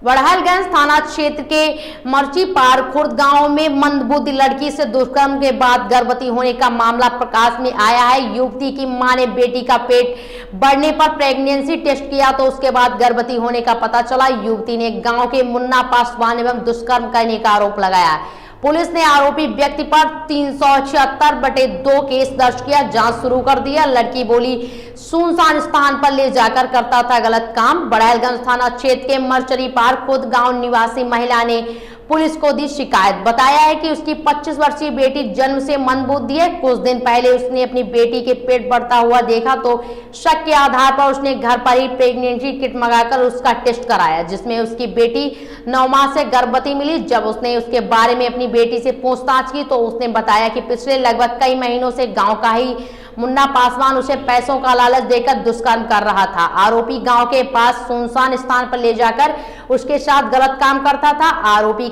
बड़हलगंज थाना क्षेत्र के मर्चीपार खुर्द गांव में मंदबुद्धि लड़की से दुष्कर्म के बाद गर्भवती होने का मामला प्रकाश में आया है। युवती की मां ने बेटी का पेट बढ़ने पर प्रेगनेंसी टेस्ट किया तो उसके बाद गर्भवती होने का पता चला। युवती ने गांव के मुन्ना पासवान एवं दुष्कर्म करने का आरोप लगाया। पुलिस ने आरोपी व्यक्ति पर 376/2 केस दर्ज किया, जांच शुरू कर दिया। लड़की बोली सुनसान स्थान पर ले जाकर करता था गलत काम। बड़हलगंज थाना क्षेत्र के मर्चीपार खुर्द गांव निवासी महिला ने पुलिस को दी शिकायत। बताया है कि उसकी 25 वर्षीय बेटी जन्म से मंदबुद्धि है। कुछ दिन पहले उसने अपनी बेटी के पेट बढ़ता हुआ देखा तो शक के आधार पर उसने घर पर ही प्रेगनेंसी किट मंगाकर उसका टेस्ट कराया, जिसमें उसकी बेटी 9 माह से गर्भवती मिली। जब उसने उसके बारे में अपनी बेटी से पूछताछ की तो उसने बताया कि पिछले लगभग कई महीनों से गाँव का ही मुन्ना पासवान उसे पैसों का लालच देकर दुष्कर्म कर रहा था। आरोपी गांव के पास सुनसान स्थान पर ले जाकर उसके साथ गलत काम करता था। आरोपी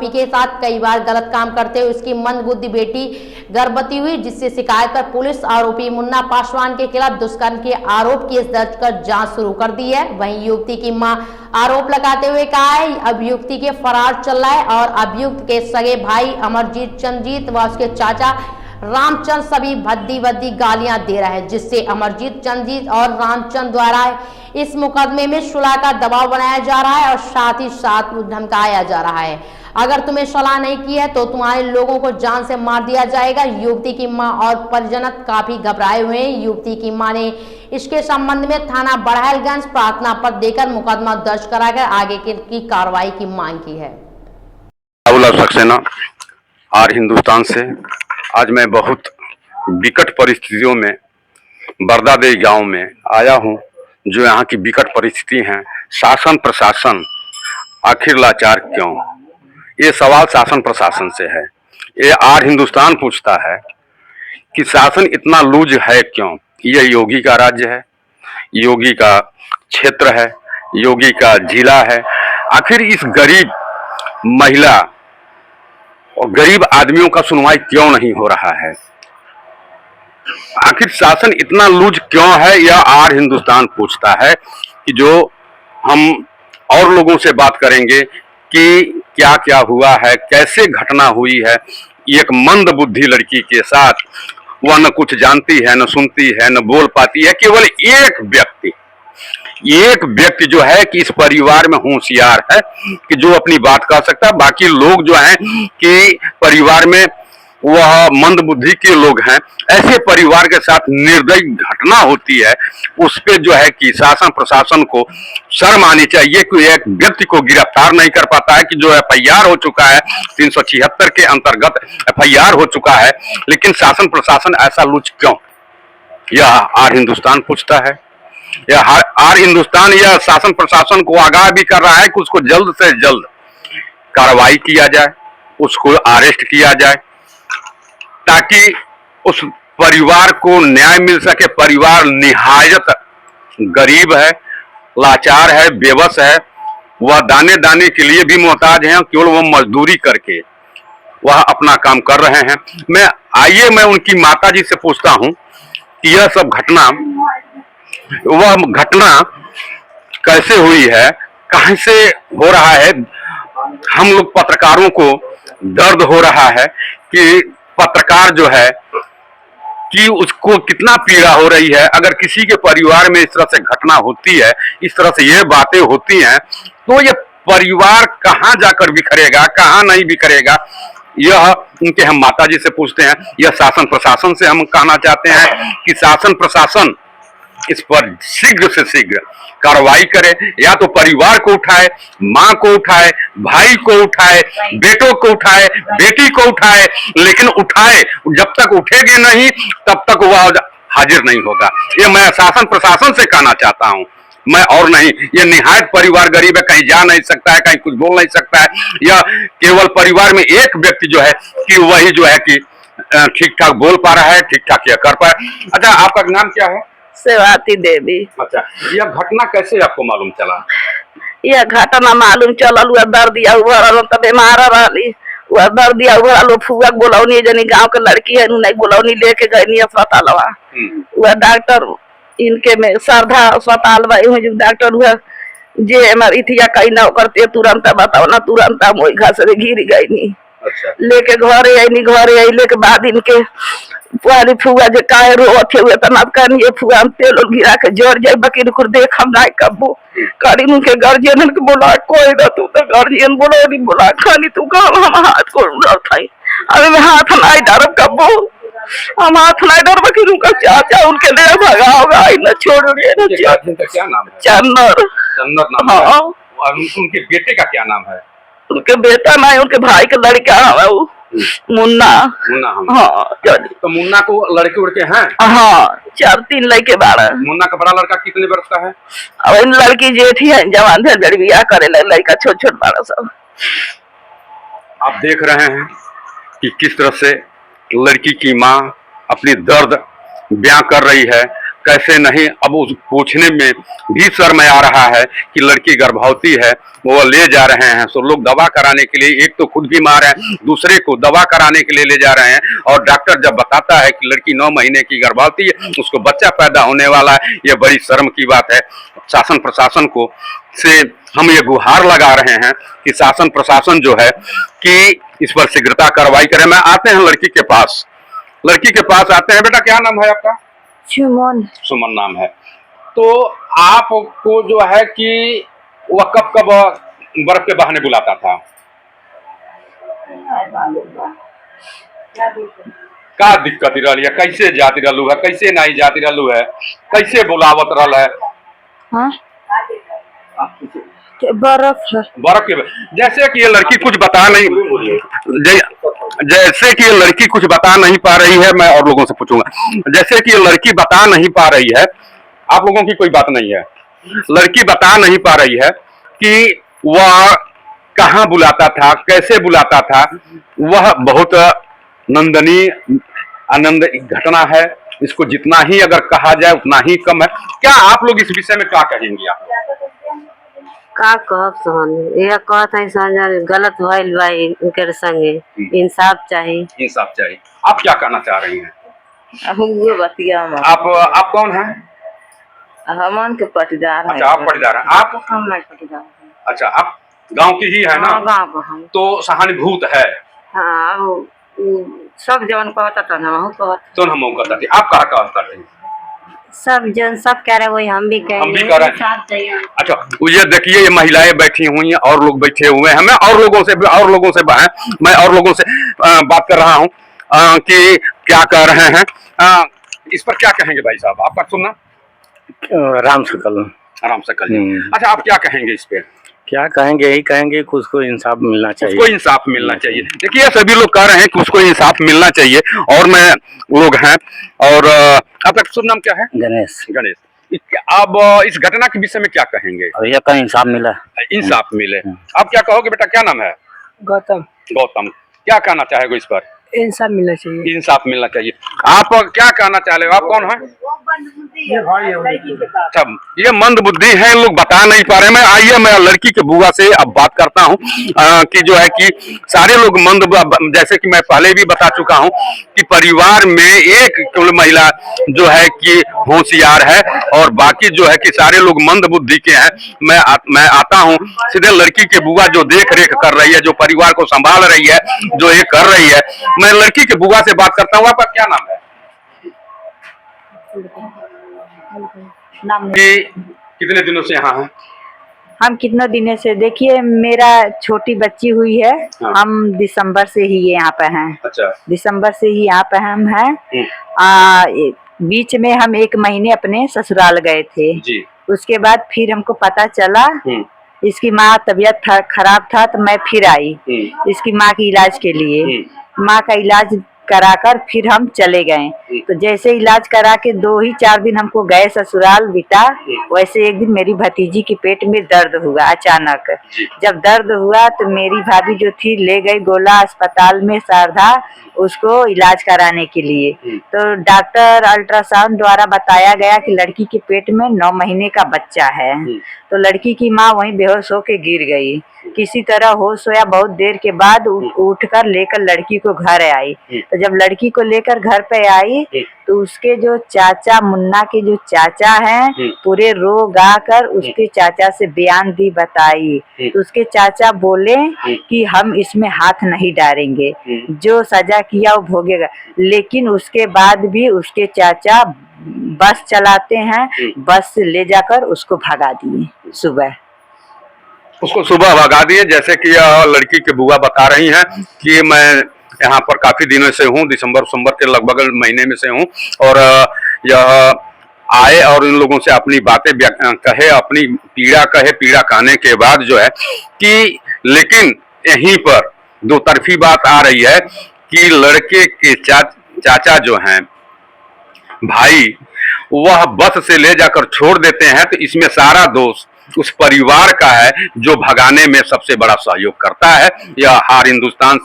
के साथ कई बार गलत काम करते हुए उसकी मंदबुद्धि बेटी गर्भवती हुई, जिससे शिकायत पर पुलिस आरोपी मुन्ना पासवान के खिलाफ दुष्कर्म के आरोप केस दर्ज कर जांच शुरू कर दी है। वहीं युवती की मां आरोप लगाते हुए कहा है अब युवती के फरार चल रहा है और अभियुक्त के सगे भाई अमरजीत चंद्रजीत व उसके चाचा रामचंद्र सभी भद्दी गालियां दे रहे हैं, जिससे अमरजीत चंद्रजीत और रामचंद्र द्वारा इस मुकदमे में सुलह का दबाव बनाया जा रहा है और साथ ही साथ धमकाया जा रहा है। अगर तुम्हें सलाह नहीं की है तो तुम्हारे लोगों को जान से मार दिया जाएगा। युवती की मां और परिजन काफी घबराए हुए हैं। युवती की मां ने इसके संबंध में थाना बड़हलगंज प्रार्थना पत्र देकर मुकदमा दर्ज कराकर आगे की कार्रवाई की मांग की है। सक्सेना और हिंदुस्तान से आज मैं बहुत विकट परिस्थितियों में बरदादेवी गांव में आया हूं, जो यहाँ की विकट परिस्थिति हैं। शासन प्रशासन आखिर लाचार क्यों? ये सवाल शासन प्रशासन से है। ये आर हिंदुस्तान पूछता है कि शासन इतना लूज है क्यों? ये योगी का राज्य है, योगी का क्षेत्र है, योगी का जिला है। आखिर इस गरीब महिला और गरीब आदमियों का सुनवाई क्यों नहीं हो रहा है? आखिर शासन इतना लूज क्यों है? यह आर हिंदुस्तान पूछता है कि जो हम और लोगों से बात करेंगे कि क्या क्या हुआ है, कैसे घटना हुई है एक मंद बुद्धि लड़की के साथ। वह न कुछ जानती है, न सुनती है, न बोल पाती है। केवल एक व्यक्ति जो है कि इस परिवार में होशियार है कि जो अपनी बात कह सकता है। बाकी लोग जो हैं कि परिवार में वह मंद बुद्धि के लोग हैं। ऐसे परिवार के साथ निर्दयी घटना होती है, उस पे जो है कि शासन प्रशासन को शर्म आनी चाहिए कि एक व्यक्ति को गिरफ्तार नहीं कर पाता है कि जो FIR हो चुका है, 376 के अंतर्गत FIR हो चुका है, लेकिन शासन प्रशासन ऐसा लूज क्यों? यह आर हिंदुस्तान पूछता है। यह आर हिंदुस्तान यह शासन प्रशासन को आगाह भी कर रहा है कि उसको जल्द से जल्द कार्रवाई किया जाए, उसको अरेस्ट किया जाए, ताकि उस परिवार को न्याय मिल सके। परिवार निहायत गरीब है, लाचार है, बेबस है। वह दाने दाने के लिए भी मोहताज हैं। केवल वह मजदूरी करके वह अपना काम कर रहे हैं। मैं उनकी माताजी से पूछता हूं कि यह सब घटना कैसे हुई है, कहां से हो रहा है? हम लोग पत्रकारों को दर्द हो रहा है कि पत्रकार जो है कि उसको कितना पीड़ा हो रही है। अगर किसी के परिवार में इस तरह से घटना होती है, इस तरह से ये बातें होती हैं, तो ये परिवार कहां जाकर बिखरेगा, कहां नहीं बिखरेगा? यह उनके हम माताजी से पूछते हैं। यह शासन प्रशासन से हम कहना चाहते हैं कि शासन प्रशासन इस पर शीघ्र से शीघ्र कार्रवाई करे। या तो परिवार को उठाए, मां को उठाए, भाई को उठाए, बेटों को उठाए, बेटी को उठाए, लेकिन उठाए जब तक उठेगी नहीं तब तक वह हाजिर नहीं होगा। ये मैं शासन प्रशासन से कहना चाहता हूं, मैं और नहीं। ये निहायत परिवार गरीब है, कहीं जा नहीं सकता है, कहीं कुछ बोल नहीं सकता है। यह केवल परिवार में एक व्यक्ति जो है कि वही जो है कि ठीक ठाक बोल पा रहा है, ठीक ठाक यह कर पा रहा है। अच्छा, आपका नाम क्या है? सेवाती देवी। अच्छा, यह घटना कैसे आपको मालूम चला? यह घटना मालूम चलल हुआ दर्दिया उभरल त बीमार रहली। वह दर्दिया उभरल फुआ बोलौनी जनी गांव के लड़की है, नहीं बोलौनी लेके गईनी अस्पतालवा। वह डॉक्टर इनके में श्रद्धा अस्पताल बा, डॉक्टर हुआ जे हमारी इथिया कहीं ना करते तुरंत बताओ ना, तुरंत हम वही घास से गिर गई नी। अच्छा लेके घरे अइले के बाद इनके पुआरी फुआ जे काहे रोथे हुए तना कनिए फुआ हम तेल उल गिरा के जोर जाए बकीर कुर देख हम ना कबो करी उनके गार्जियन के बोला कोई ना, तू तो गार्जियन बोलो नहीं बोला खाली तू काम हम हाथ को उठाई। अरे मैं हाथ नहीं डर कबो, हम हाथ नहीं डर बकीर उनका चाचा उनके लिए भगा होगा न छोड़ रहे ना। गार्जियन का क्या नाम है? चन्नर। चन्नर नाम है। और उनके बेटे का क्या नाम है? उनके बेटा नहीं, उनके भाई का लड़का है वो मुन्ना। मुन्ना हाँ तो मुन्ना को लड़के उड़के हैं? हाँ 4-3 लड़के बारह। मुन्ना का बड़ा लड़का कितने वर्ष का है? अब इन लड़की जेठी है जवान है, लड़की बियाह करे लड़का छोट छोट बारह सब। आप देख रहे हैं कि किस तरह से लड़की की माँ अपनी दर्द बयां कर रही है, कैसे नहीं। अब उस पूछने में भी शर्म आ रहा है कि लड़की गर्भवती है, वो ले जा रहे हैं। सो लोग दवा कराने के लिए, एक तो खुद बीमार है, दूसरे को दवा कराने के लिए ले जा रहे हैं। और डॉक्टर जब बताता है कि लड़की 9 महीने की गर्भवती है, उसको बच्चा पैदा होने वाला है, ये बड़ी शर्म की बात है। शासन प्रशासन को से हम ये गुहार लगा रहे हैं कि शासन प्रशासन जो है कि इस पर शीघ्रता कार्रवाई करे। मैं आते हैं लड़की के पास, लड़की के पास आते हैं। बेटा क्या नाम है आपका? सुमन। सुमन नाम है। तो आपको जो है कि वह कब कब बर्फ के बहाने बुलाता था? का दिक्कत रही है? कैसे जाती रहलू है, कैसे नहीं जाती रहलू है, कैसे बुलावत रहा है? हाँ? बर्फ है। बर्फ के जैसे कि ये लड़की कुछ बता नहीं, जैसे कि ये लड़की कुछ बता नहीं पा रही है, मैं और लोगों से पूछूंगा। जैसे कि ये लड़की बता नहीं पा रही है, आप लोगों की कोई बात नहीं है, लड़की बता नहीं पा रही है कि वह कहाँ बुलाता था, कैसे बुलाता था। वह बहुत नंदनीय आनंद घटना है। इसको जितना ही अगर कहा जाए उतना ही कम है। क्या आप लोग इस विषय में क्या कहेंगे? आप का कहब सहन यह कहत है सहन गलत भइल बा इनके संगे, इंसाफ चाहिए। इंसाफ चाहिए। आप क्या कहना चाह रही हैं? वो बतिया आप कौन हैं? हमन के पटीदार है। अच्छा आप पटीदार हैं। आप हम नहीं पटीदार। अच्छा आप गांव की ही है ना? गाँव को हम तो सहानुभूत है। हाँ सब जवन कहता था ना हम कहत तो हम कहता थे, आप कहा कहता थे? सब जन सब कह रहे वही हम भी कह हम भी कह रहे हैं। इंसाफ चाहिए। अच्छा ये देखिए, ये महिलाएं बैठी हुई हैं और लोग बैठे हुए हैं। मैं और लोगों से मैं और लोगों से बात कर रहा हूँ कि क्या कह रहे हैं। इस पर क्या कहेंगे भाई साहब? आपका सुनना राम सकल। आराम से कर। अच्छा आप क्या कहेंगे इस पे? क्या कहेंगे, यही कहेंगे कि उसको इंसाफ मिलना चाहिए। उसको इंसाफ मिलना चाहिए। देखिए सभी लोग कह रहे हैं कि उसको इंसाफ मिलना चाहिए। और मैं लोग हैं। और आपका शुभ नाम क्या है? गणेश। गणेश। अब इस घटना के विषय में क्या कहेंगे? भैया का इंसाफ मिला। इंसाफ मिले। आप क्या कहोगे बेटा? क्या नाम है? गौतम। गौतम। क्या कहना चाहेगा इस पर? इंसाफ मिलना चाहिए। इंसाफ मिलना चाहिए। आप क्या कहना चाह रहे हो? आप कौन है? अच्छा ये मंद बुद्धि है, लोग बता नहीं पा रहे। मैं आइए मैं लड़की के बुआ से अब बात करता हूँ कि जो है कि सारे लोग मंद, जैसे कि मैं पहले भी बता चुका हूँ कि परिवार में एक केवल महिला जो है कि होशियार है और बाकी जो है कि सारे लोग मंद बुद्धि के हैं। मैं आता हूँ सीधे लड़की के बुआ जो देख रेख कर रही है, जो परिवार को संभाल रही है, जो ये कर रही है। मैं लड़की के बुआ से बात करता हूँ। आपका क्या नाम है? कितने दिनों से यहाँ हैं? हम कितने दिनों से, देखिए मेरा छोटी बच्ची हुई है। हाँ। हम दिसंबर से ही यहाँ पे हैं। अच्छा। दिसंबर से ही यहाँ पे हम हैं। बीच में हम 1 महीने अपने ससुराल गए थे जी। उसके बाद फिर हमको पता चला इसकी माँ तबीयत खराब था, तो मैं फिर आई इसकी माँ के इलाज के लिए। माँ का इलाज कराकर फिर हम चले गए। तो जैसे इलाज करा के 2 ही 4 दिन हमको गए ससुराल बिता, वैसे एक दिन मेरी भतीजी के पेट में दर्द हुआ अचानक। जब दर्द हुआ तो मेरी भाभी जो थी ले गई गोला अस्पताल में शारदा, उसको इलाज कराने के लिए। तो डॉक्टर अल्ट्रासाउंड द्वारा बताया गया कि लड़की के पेट में 9 महीने का बच्चा है। तो लड़की की माँ वहीं बेहोश होके गिर गई। किसी तरह होश होया, बहुत देर के बाद उठकर लेकर लड़की को घर आई। तो जब लड़की को लेकर घर पे आई तो उसके जो चाचा, मुन्ना के जो चाचा हैं, पूरे रो गा कर उसके चाचा से बयान दी, बताई। तो उसके चाचा बोले कि हम इसमें हाथ नहीं डालेंगे, जो सजा किया वो भोगेगा। लेकिन उसके बाद भी उसके चाचा बस चलाते हैं, बस से ले जाकर उसको भगा दिए सुबह। उसको सुबह भगा दिए। जैसे कि यह लड़की की बुआ बता रही हैं कि मैं यहाँ पर काफी दिनों से हूँ, दिसंबर के लगभग महीने में से हूँ, और यह आए और इन लोगों से अपनी बातें कहे, अपनी पीड़ा कहे। पीड़ा कहने के बाद जो है कि लेकिन यहीं पर दो तरफी बात आ रही है कि लड़के के चाचा जो हैं भाई, वह बस से ले जाकर छोड़ देते हैं। तो इसमें सारा दोष उस परिवार का है जो भगाने में सबसे बड़ा सहयोग करता है। यह हार हिंदुस्तान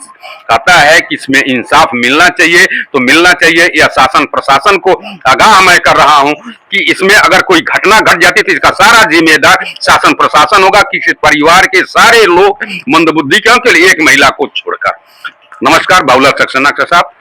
कहता है कि इसमें इंसाफ मिलना चाहिए, तो मिलना चाहिए। यह शासन प्रशासन को आगाह मैं कर रहा हूं कि इसमें अगर कोई घटना घट जाती तो इसका सारा जिम्मेदार शासन प्रशासन होगा, कि परिवार के सारे लोग मंदबुद्धि के लिए एक महिला को छोड़कर। नमस्कार, बाबूलाल सक्सेना साहब,